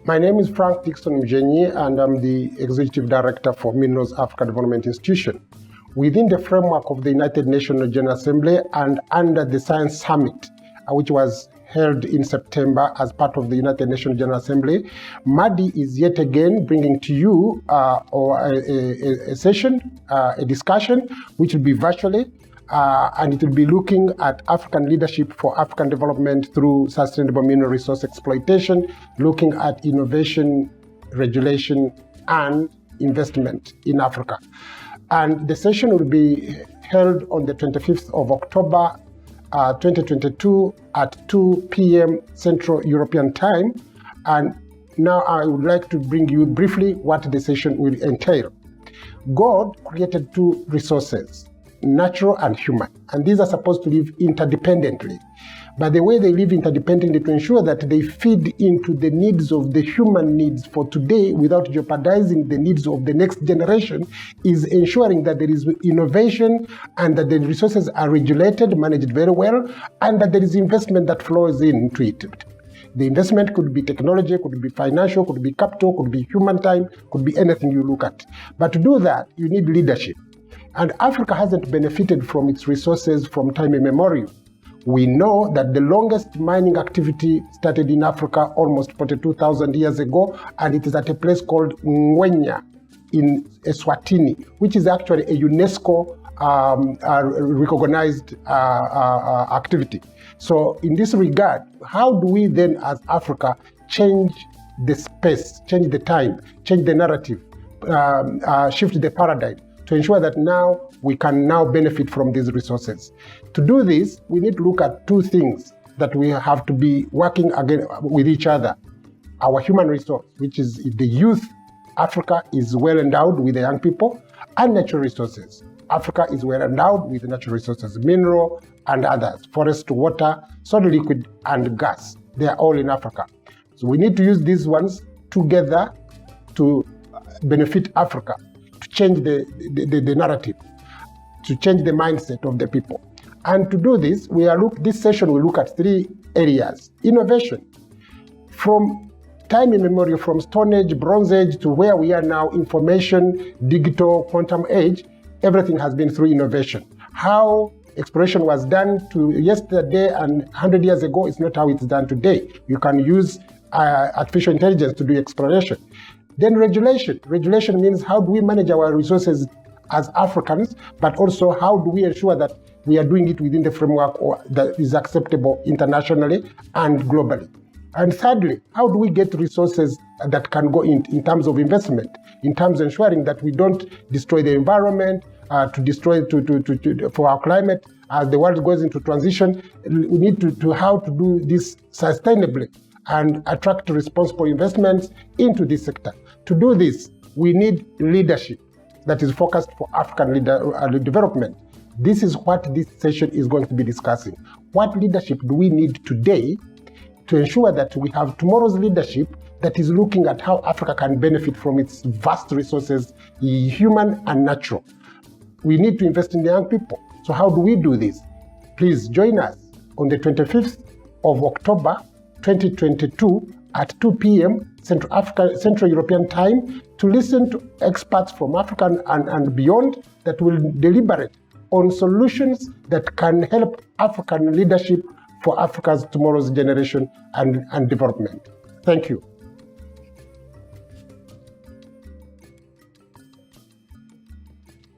My name is Frank Dixon Mugyenyi, and I'm the Executive Director for Minerals Africa Development Institution. Within the framework of the United Nations General Assembly and under the Science Summit, which was held in September as part of the United Nations General Assembly, MADI is yet again bringing to you a session, a discussion, which will be virtually, and it will be looking at African leadership for African development through sustainable mineral resource exploitation, looking at innovation, regulation, and investment in Africa. And the session will be held on the 25th of October 2022 at 2 p.m. Central European Time. And now I would like to bring you briefly what the session will entail. God created two resources, natural and human, and these are supposed to live interdependently. But the way they live interdependently to ensure that they feed into the needs of the human needs for today without jeopardizing the needs of the next generation is ensuring that there is innovation and that the resources are regulated, managed very well, and that there is investment that flows into it. The investment could be technology, could be financial, could be capital, could be human time, could be anything you look at. But to do that, you need leadership. And Africa hasn't benefited from its resources from time immemorial. We know that the longest mining activity started in Africa almost 42,000 years ago, and it is at a place called Ngwenya in Eswatini, which is actually a UNESCO recognized activity. So in this regard, how do we then as Africa change the space, change the time, change the narrative, shift the paradigm, to ensure that now we can now benefit from these resources? To do this, we need to look at two things that we have to be working again with each other. Our human resource, which is the youth. Africa is well endowed with the young people, and natural resources. Africa is well endowed with natural resources, mineral and others, forest, water, solid liquid, and gas. They are all in Africa. So we need to use these ones together to benefit Africa, to change the narrative, to change the mindset of the people. And to do this, this session will look at three areas. Innovation. From time immemorial, from Stone Age, Bronze Age, to where we are now, information, digital, quantum age, everything has been through innovation. How exploration was done to yesterday and 100 years ago is not how it's done today. You can use artificial intelligence to do exploration. Then regulation. Regulation means how do we manage our resources as Africans, but also how do we ensure that we are doing it within the framework that is acceptable internationally and globally. And thirdly, how do we get resources that can go in terms of investment, in terms of ensuring that we don't destroy the environment, for our climate. As the world goes into transition, we need to how to do this sustainably and attract responsible investments into this sector. To do this, we need leadership that is focused for African development. This is what this session is going to be discussing. What leadership do we need today to ensure that we have tomorrow's leadership that is looking at how Africa can benefit from its vast resources, human and natural? We need to invest in the young people. So how do we do this? Please join us on the 25th of October 2022 at 2 p.m. Central European Time to listen to experts from Africa and beyond that will deliberate on solutions that can help African leadership for Africa's tomorrow's generation and development. Thank you.